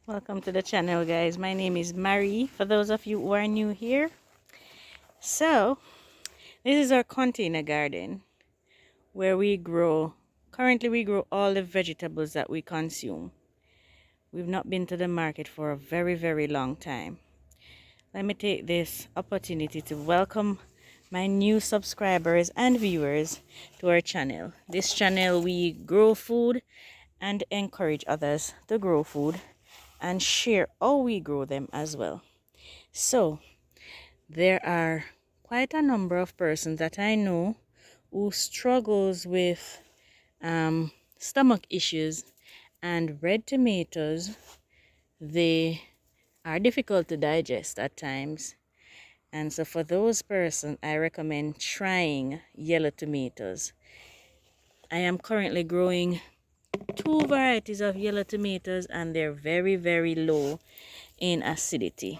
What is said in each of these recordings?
Welcome to the channel, guys. My name is Marie, for those of you who are new here. So, this is our container garden where currently we grow all the vegetables that we consume. We've not been to the market for a very, very long time. Let me take this opportunity to welcome my new subscribers and viewers to our channel. This channel, we grow food and encourage others to grow food and share how we grow them as well. So there are quite a number of persons that I know who struggles with stomach issues, and red tomatoes, they are difficult to digest at times. And so for those persons, I recommend trying yellow tomatoes. I am currently growing two varieties of yellow tomatoes, and they're very, very low in acidity.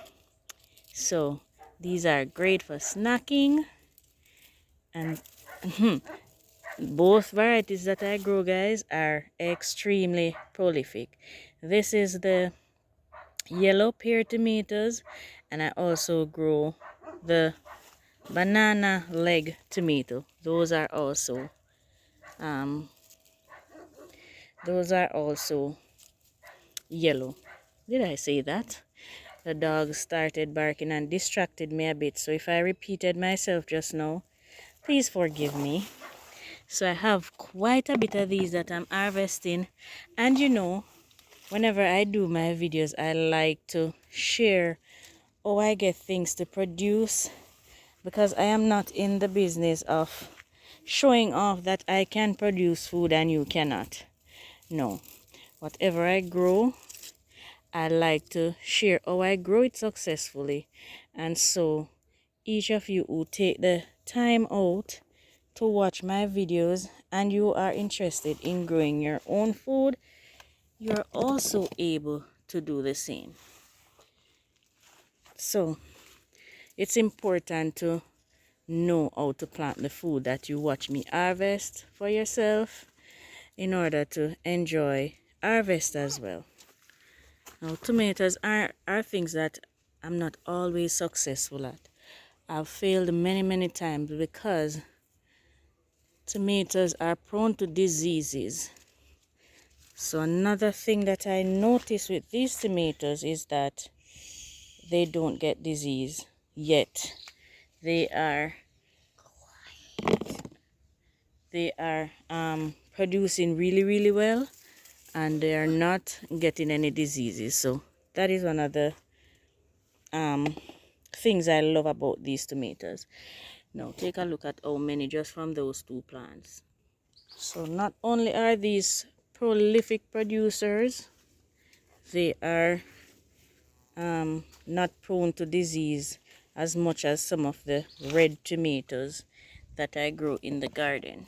So these are great for snacking, and both varieties that I grow, guys, are extremely prolific. This is the yellow pear tomatoes, and I also grow the banana leg tomato. Those are also yellow. Did I say that? The dog started barking and distracted me a bit, so if I repeated myself just now, please forgive me. So I have quite a bit of these that I'm harvesting, and whenever I do my videos, I like to share how I get things to produce, because I am not in the business of showing off that I can produce food and you cannot. No, whatever I grow, I like to share how I grow it successfully. And so each of you who take the time out to watch my videos and you are interested in growing your own food, you're also able to do the same. So it's important to know how to plant the food that you watch me harvest for yourself in order to enjoy harvest as well. Now, tomatoes are things that I'm not always successful at. I've failed many times because tomatoes are prone to diseases. So another thing that I notice with these tomatoes is that they don't get disease yet. They are producing really well, and they are not getting any diseases. So that is one of the things I love about these tomatoes. Now take a look at how many just from those two plants. So not only are these prolific producers, they are not prone to disease as much as some of the red tomatoes that I grow in the garden.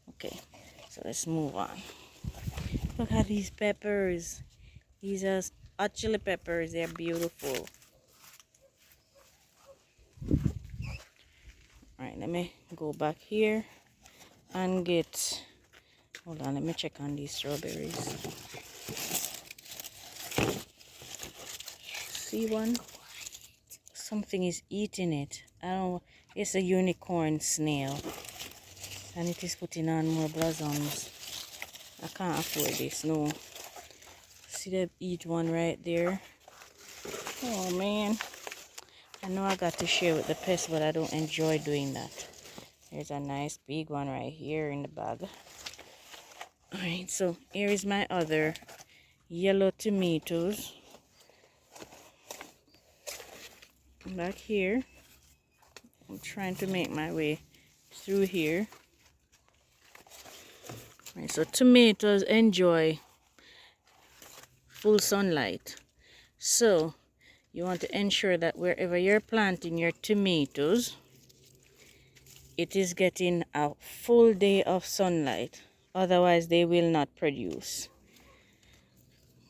Okay, so let's move on. Look at these peppers. These are hot chili peppers. They're beautiful. Alright, let me go back here and get, hold on, let me check on these strawberries. See one? Something is eating it. I don't know. It's a unicorn snail, and it is putting on more blossoms. I can't afford this, no. See that eat one right there? Oh man. I know I got to share with the pest, but I don't enjoy doing that. There's a nice big one right here in the bag. Alright, so here is my other yellow tomatoes. Back here. I'm trying to make my way through here. Right, so tomatoes enjoy full sunlight. So you want to ensure that wherever you're planting your tomatoes, it is getting a full day of sunlight. Otherwise, they will not produce.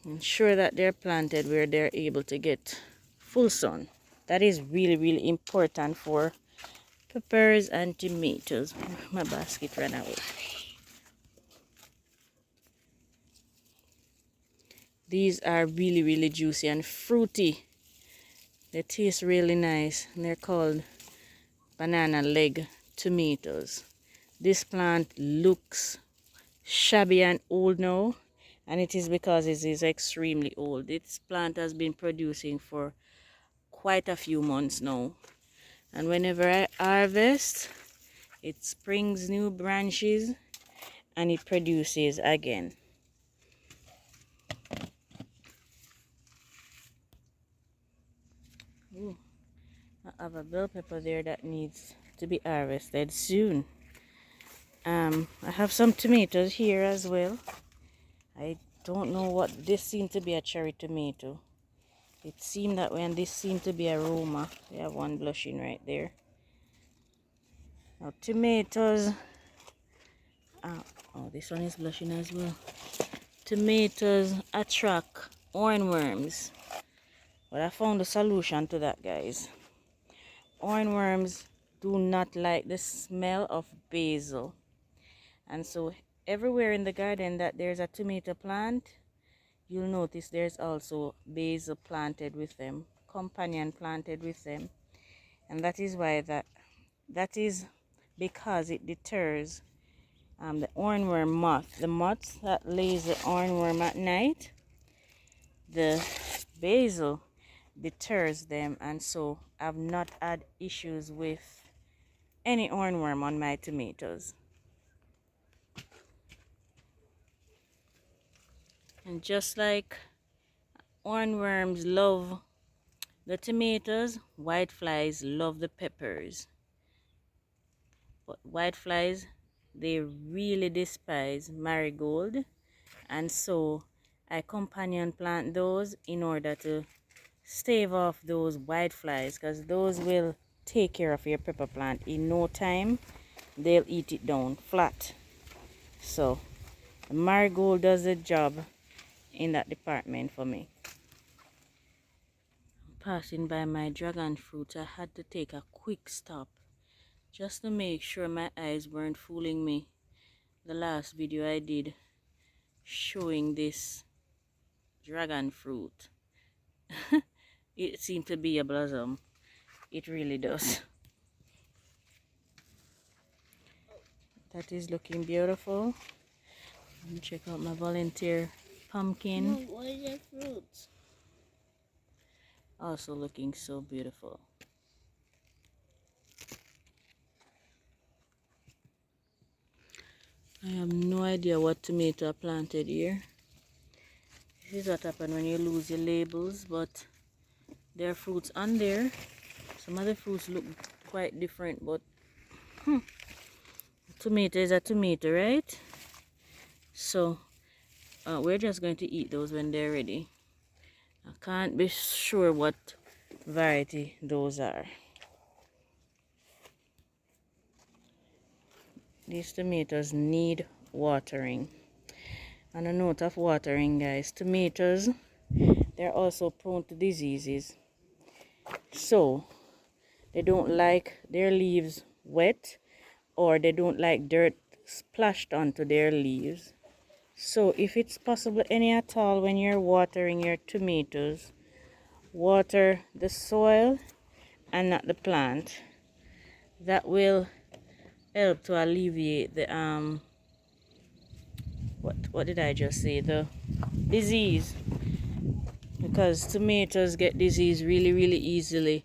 Ensure that they're planted where they're able to get full sun. That is really important for peppers and tomatoes. My basket ran away. These are really, really juicy and fruity. They taste really nice, and they're called banana leg tomatoes. This plant looks shabby and old now, and it is because it is extremely old. This plant has been producing for quite a few months now, and whenever I harvest, it springs new branches and it produces again. Ooh, I have a bell pepper there that needs to be harvested soon. I have some tomatoes here as well. I don't know what this seemed to be, a cherry tomato. It seemed that way, and this seemed to be a Roma. We have one blushing right there. Now tomatoes. Oh, this one is blushing as well. Tomatoes attract orangeworms. But I found a solution to that, guys. Orangeworms do not like the smell of basil. And so everywhere in the garden that there's a tomato plant, you'll notice there's also basil planted with them, companion planted with them. And that is why that is because it deters the orangeworm moth. The moth that lays the orangeworm at night, the basil deters them, and so I've not had issues with any orangeworm on my tomatoes. And just like orangeworms love the tomatoes, whiteflies love the peppers. But whiteflies, they really despise marigold, and so I companion plant those in order to stave off those whiteflies, because those will take care of your pepper plant in no time. They'll eat it down flat. So the marigold does the job in that department for me. Passing by my dragon fruit, I had to take a quick stop just to make sure my eyes weren't fooling me. The last video I did showing this dragon fruit, it seemed to be a blossom. It really does. That is looking beautiful. Let me check out my volunteer pumpkin. Mom, what is the fruits? Also looking so beautiful. I have no idea what tomato I planted here. This is what happens when you lose your labels, but there are fruits on there. Some of the fruits look quite different, but tomato is a tomato, right? So we're just going to eat those when they're ready. I can't be sure what variety those are. These tomatoes need watering. On a note of watering, guys, tomatoes, they're also prone to diseases. So they don't like their leaves wet, or they don't like dirt splashed onto their leaves. So if it's possible any at all, when you're watering your tomatoes, water the soil and not the plant. That will help to alleviate the what did I just say, the disease, because tomatoes get disease really easily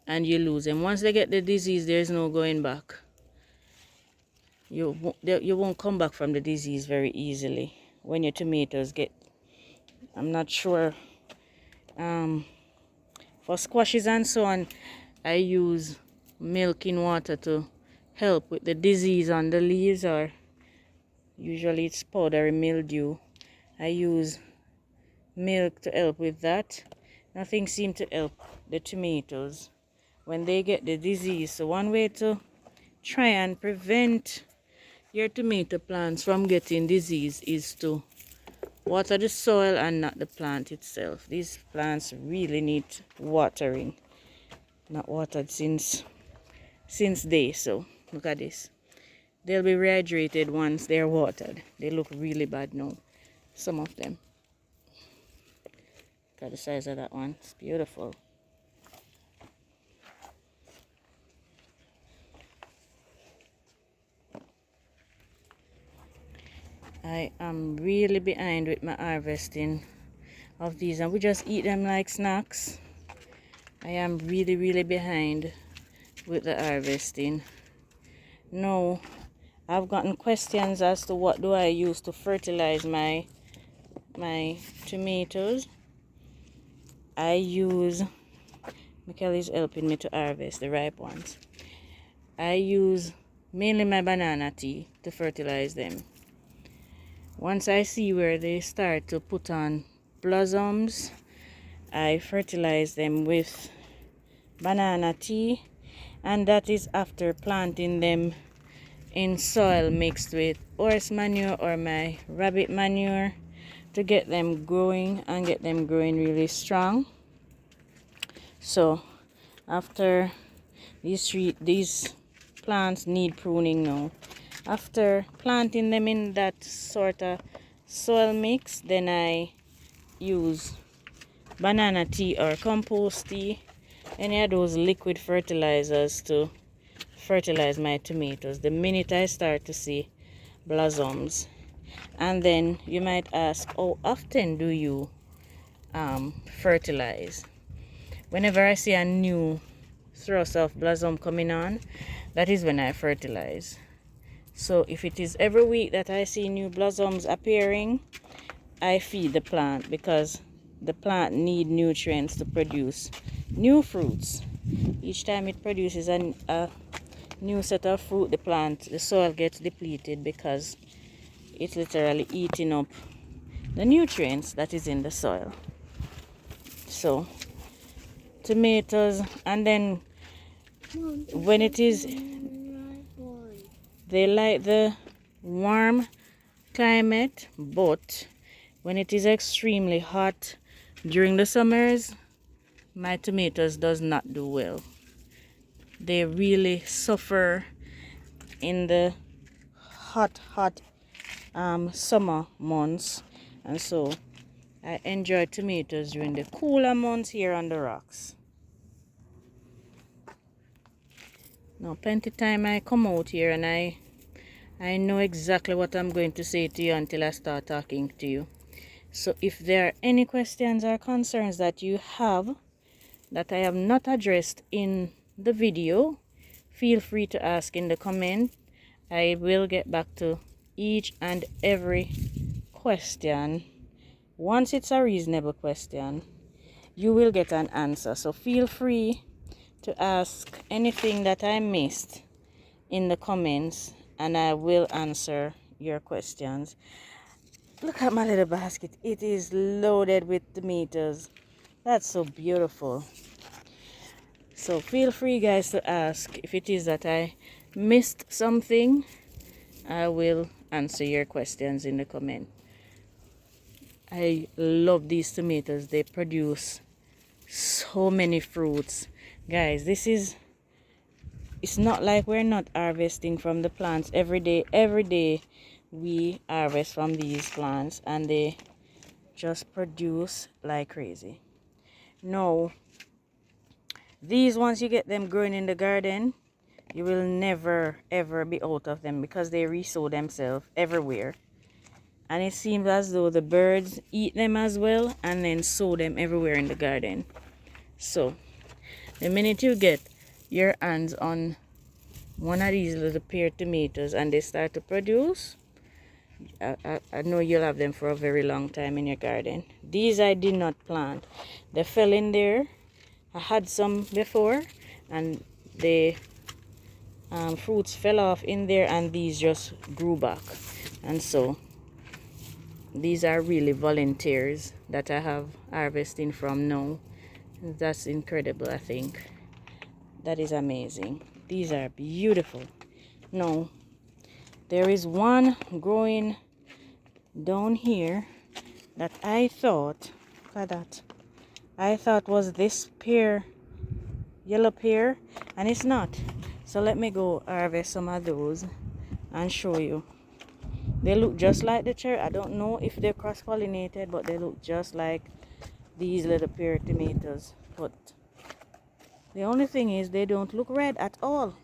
and you lose them. Once they get the disease, there's no going back. You won't come back from the disease very easily when your tomatoes get, I'm not sure, for squashes and so on, I use milk in water to help with the disease on the leaves, or usually it's powdery mildew. I use milk to help with that. Nothing seemed to help the tomatoes when they get the disease. So one way to try and prevent your tomato plants from getting disease is to water the soil and not the plant itself. These plants really need watering. Not watered since day. So look at this. They'll be rehydrated once they're watered. They look really bad now, some of them. Look at the size of that one. It's beautiful. I am really behind with my harvesting of these, and we just eat them like snacks. I am really behind with the harvesting. No, I've gotten questions as to what do I use to fertilize my tomatoes. I use, Michael is helping me to harvest the ripe ones. I use mainly my banana tea to fertilize them. Once I see where they start to put on blossoms, I fertilize them with banana tea, and that is after planting them in soil mixed with horse manure or my rabbit manure to get them growing and get them growing really strong. So after these plants need pruning now. After planting them in that sort of soil mix, then I use banana tea or compost tea, any of those liquid fertilizers to fertilize my tomatoes the minute I start to see blossoms. And then you might ask, how often do you fertilize? Whenever I see a new thrust of blossom coming on, that is when I fertilize. So if it is every week that I see new blossoms appearing, I feed the plant, because the plant needs nutrients to produce new fruits. Each time it produces a new set of fruit, the soil gets depleted because it's literally eating up the nutrients that is in the soil. So tomatoes, and then when it is, they like the warm climate, but when it is extremely hot during the summers, my tomatoes does not do well. They really suffer in the hot summer months, and so I enjoy tomatoes during the cooler months here on the rocks. Now plenty time I come out here and I know exactly what I'm going to say to you until I start talking to you. So if there are any questions or concerns that you have that I have not addressed in the video, feel free to ask in the comment. I will get back to each and every question. Once it's a reasonable question, you will get an answer. So feel free to ask anything that I missed in the comments, and I will answer your questions. Look at my little basket. It is loaded with tomatoes. That's so beautiful. So feel free, guys, to ask if it is that I missed something. I will answer your questions in the comment. I love these tomatoes. They produce so many fruits. Guys, it's not like we're not harvesting from the plants every day. Every day we harvest from these plants, and they just produce like crazy. No, these, once you get them growing in the garden, you will never ever be out of them, because they resow themselves everywhere, and it seems as though the birds eat them as well and then sow them everywhere in the garden. So the minute you get your hands on one of these little pear tomatoes and they start to produce, I know you'll have them for a very long time in your garden. These I did not plant. They fell in there. I had some before, and the fruits fell off in there, and these just grew back. And so these are really volunteers that I have harvesting from now. That's incredible. I think that is amazing. These are beautiful. No, there is one growing down here that I thought, look at that, I thought was this pear, yellow pear, and it's not. So let me go harvest some of those and show you. They look just like the cherry. I don't know if they're cross-pollinated, but they look just like these little pear tomatoes, but the only thing is they don't look red at all.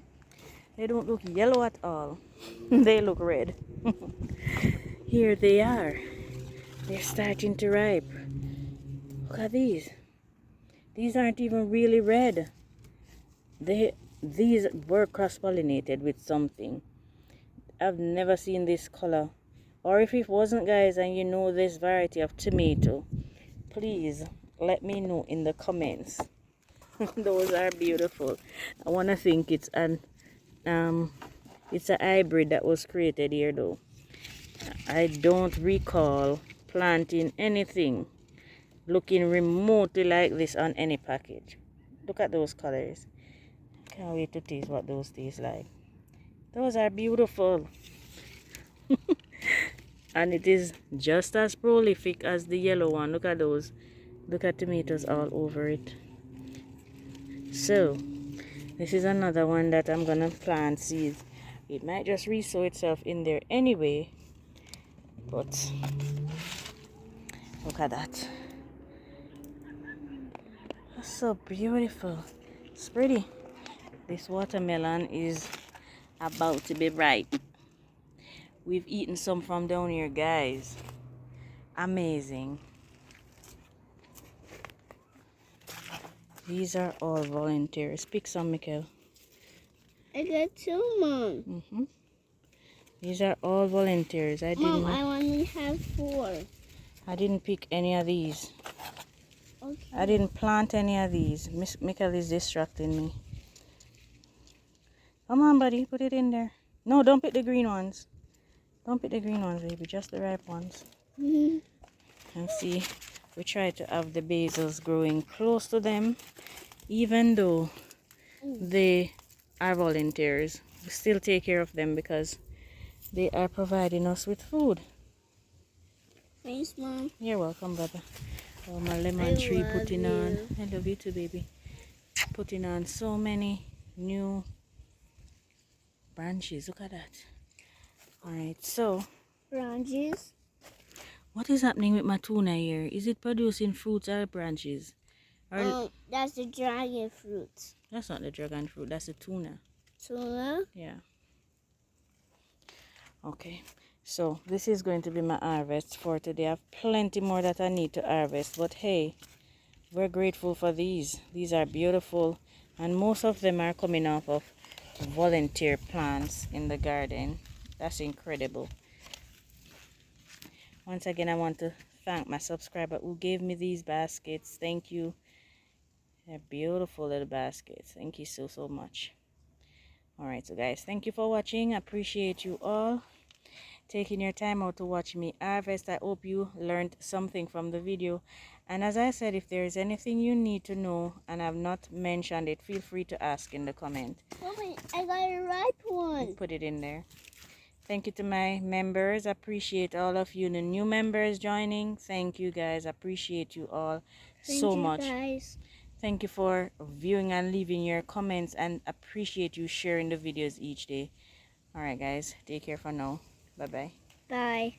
They don't look yellow at all. They look red. Here they are. They're starting to ripe. Look at these. These aren't even really red. These were cross-pollinated with something. I've never seen this color. Or if it wasn't, guys, and you know this variety of tomato, please let me know in the comments. Those are beautiful. I want to think it's a hybrid that was created here though. I don't recall planting anything looking remotely like this on any package. Look at those colors. Can't wait to taste what those taste like. Those are beautiful. And it is just as prolific as the yellow one. Look at those. Look at tomatoes all over it. So this is another one that I'm gonna plant seeds. It might just resow itself in there anyway, but look at that. That's so beautiful. It's pretty. This watermelon is about to be ripe. We've eaten some from down here, guys. Amazing. These are all volunteers. Pick some, Mikkel. I got 2, Mom. These are all volunteers. Mom, I only have 4. I didn't pick any of these. Okay. I didn't plant any of these. Miss Mikkel is distracting me. Come on, buddy. Put it in there. No, don't pick the green ones. Don't pick the green ones, baby. Just the ripe ones. And see, we try to have the basils growing close to them. Even though they are volunteers, we still take care of them because they are providing us with food. Thanks, Mom. You're welcome, Baba. Oh, my lemon tree putting on. I love you too, baby. Putting on so many new branches. Look at that. Alright, so Branches. what is happening with my tuna here? Is it producing fruits or branches? Or That's the dragon fruit. that's not the dragon fruit, that's the tuna. Tuna. Yeah. Okay. So this is going to be my harvest for today. I have plenty more that I need to harvest. But hey, we're grateful for these. These are beautiful. And most of them are coming off of volunteer plants in the garden. That's incredible. Once again, I want to thank my subscriber who gave me these baskets. Thank you. They're beautiful little baskets. Thank you so much. Alright, so guys, thank you for watching. I appreciate you all taking your time out to watch me harvest. I hope you learned something from the video. And as I said, if there is anything you need to know and I've not mentioned it, feel free to ask in the comment. Mommy, I got a ripe one. Put it in there. Thank you to my members. I appreciate all of you, the new members joining. Thank you, guys. I appreciate you all so much. Guys. Thank you for viewing and leaving your comments, and appreciate you sharing the videos each day. All right, guys. Take care for now. Bye-bye. Bye.